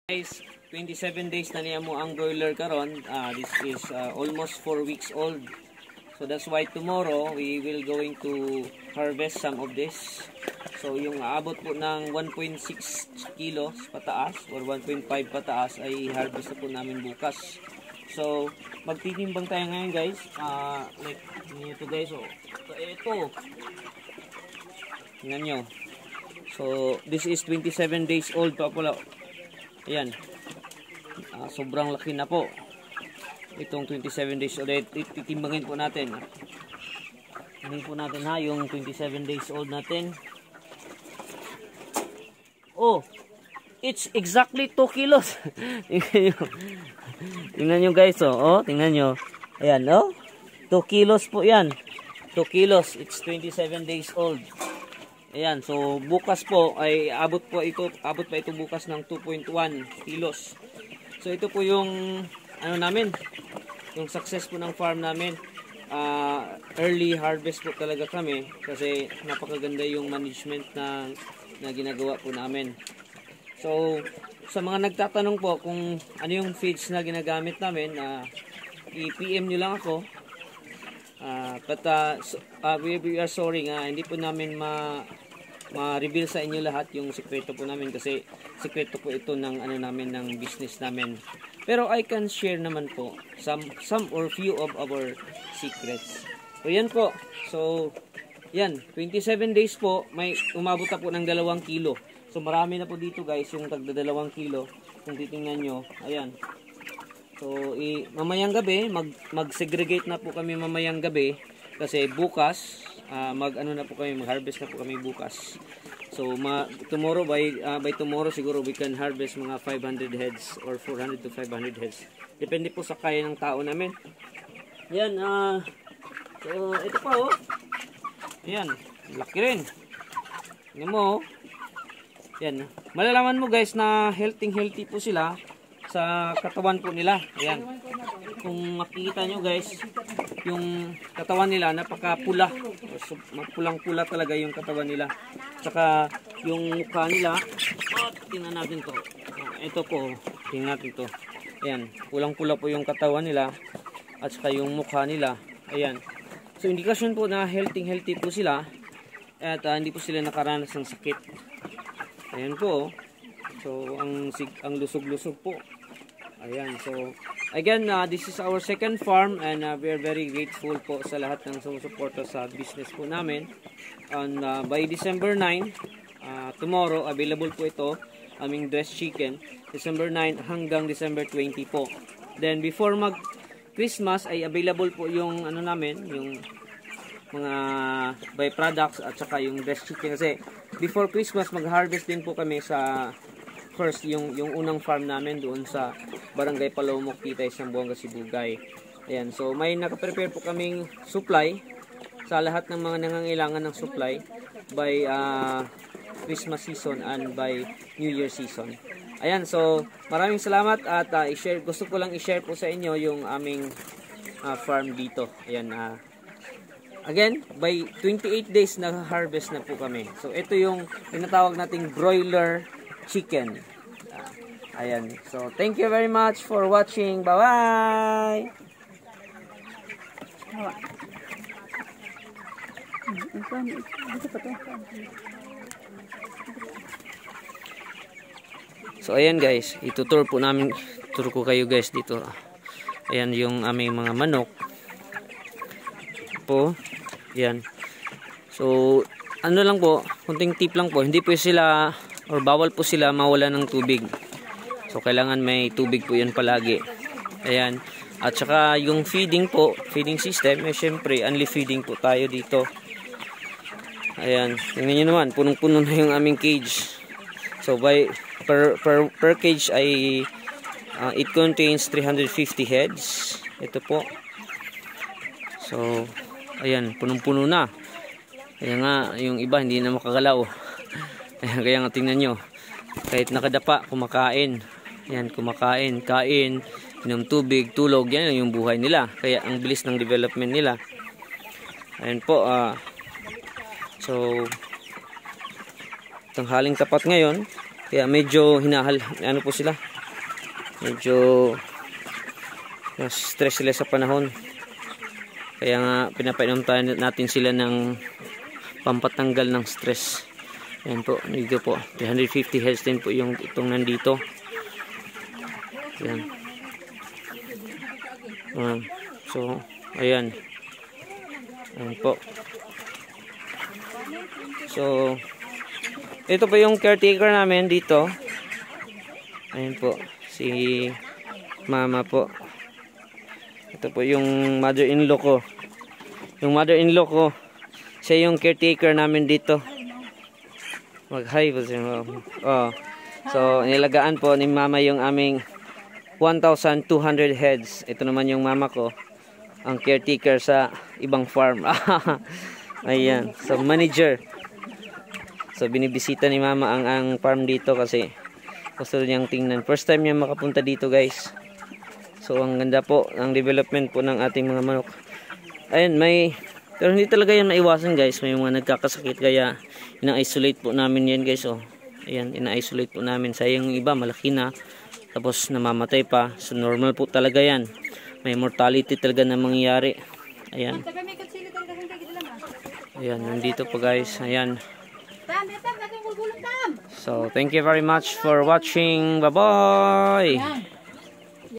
Guys, 27 days na niya mo ang broiler karon. This is almost 4 weeks old. So that's why tomorrow we will going to harvest some of this. So yung aabot po ng 1.6 kilos pataas or 1.5 pataas ay harvest na po namin bukas. So magtitimbang tayo ngayon guys. Like ito guys, oh. Ito. Tingnan nyo. So this is 27 days old pa pala. Ayan, sobrang laki na po itong 27 days old. Titimbangin po natin. Tingnan po natin ha, yung 27 days old natin. Oh, it's exactly 2 kilos. Tingnan nyo guys, oh, tingnan nyo. Ayan, oh, 2 kilos po yan. 2 kilos, it's 27 days old. Ayan, so bukas po ay abot pa ito bukas ng 2.1 kilos. So ito po yung ano namin, yung success po ng farm namin. Early harvest po talaga kami kasi napakaganda yung management na ginagawa po namin. So sa mga nagtatanong po kung ano yung feeds na ginagamit namin, i-PM nyo lang ako. We are sorry nga, hindi po namin ma-reveal sa inyo lahat yung sekreto po namin kasi sekreto po ito ng ano namin, ng business namin. Pero I can share naman po some or few of our secrets. So yan po. So yan, 27 days po, may umabot na po ng 2 kilo. So marami na po dito guys, yung tagda 2 kilo. Kung titingnan nyo, ayan. So mamayang gabi, mag-segregate na po kami mamayang gabi kasi bukas mag-harvest na po kami bukas. So tomorrow by tomorrow siguro we can harvest mga 500 heads or 400 to 500 heads. Depende po sa kaya ng tao namin. Yan, so ito pa oh. Ayan, laki rin. Tingnan mo oh. Yan, malalaman mo guys na healthy po sila sa katawan po nila. Ayan. Kung makikita nyo guys, yung katawan nila napakapula. So, pulang-pula talaga yung katawan nila. Tsaka yung mukha nila, tingnan natin to. Ito po, tingnan natin to. Ayan, pulang-pula po yung katawan nila at saka yung mukha nila. Ayan. So indikasyon po na healthy po sila at hindi po sila nakaranas ng sakit. Ayan po. So ang lusog-lusog po. Ayan, so again, this is our second farm and we are very grateful po sa lahat ng sumusuporta sa business po namin. And by December 9, tomorrow, available po ito, aming dressed chicken, December 9 hanggang December 20 po. Then before mag-Christmas ay available po yung ano namin, yung mga byproducts at saka yung dressed chicken. Kasi before Christmas, mag-harvest din po kami sa first, yung unang farm namin doon sa Barangay Palomok, Titay, Zamboanga, Sibugay. Ayan, so may nakaprepare po kaming supply sa lahat ng mga nangangailangan ng supply by Christmas season and by New Year season. Ayan, so maraming salamat at gusto ko lang i-share po sa inyo yung aming farm dito. Ayan, again, by 28 days na harvest na po kami. So ito yung tinatawag nating broiler chicken. Ayan. So, thank you very much for watching. Bye-bye! So, ayan guys. Itutur po namin. Tour ko kayo guys dito. Ayan yung aming mga manok. Po. Ayan. So, ano lang po. Kunting tip lang po. Hindi po sila or bawal po sila mawala ng tubig. So kailangan may tubig po yan palagi. Ayan. At saka yung feeding po, feeding system, syempre only feeding po tayo dito. Ayan. Tingnan nyo naman, punong-puno na yung aming cage. So per cage ay it contains 350 heads. Ito po. So ayan, punong-puno na. Kaya nga yung iba hindi na makagalaw. Kaya nga tingnan nyo, kahit nakadapa, kumakain. Yan, kumakain, kain, inom tubig, tulog, yan yung buhay nila. Kaya ang bilis ng development nila. Ayan po, so tanghaling tapat ngayon. Kaya medyo ano po sila. Medyo stress sila sa panahon. Kaya nga pinapainom natin sila ng pampatanggal ng stress. Ayan po, dito po 350 heads din po yung itong nandito. Ayan. So ayan. Ayan po. So ito po yung caretaker namin dito. Ayan po, si mama po. Ito po yung mother-in-law ko. Yung mother-in-law ko, siya yung caretaker namin dito. Mag-hi po siya. Oh. So, nilagaan po ni mama yung aming 1,200 heads. Ito naman yung mama ko, ang caretaker sa ibang farm. Ayan. So, manager. So, binibisita ni mama ang farm dito kasi gusto niyang tingnan. First time niya makapunta dito, guys. So, ang ganda po ang development po ng ating mga manok. Ayun, pero hindi talaga yan maiwasan, guys. May mga nagkakasakit kaya ina-isolate po namin yan, guys. Oh. Ayan, ina-isolate po namin. Sayang yung iba, malaki na. Tapos namamatay pa. So, normal po talaga yan. May mortality talaga na mangyayari. Ayan. Ayan, nandito po, guys. Ayan. So, thank you very much for watching. Bye-bye!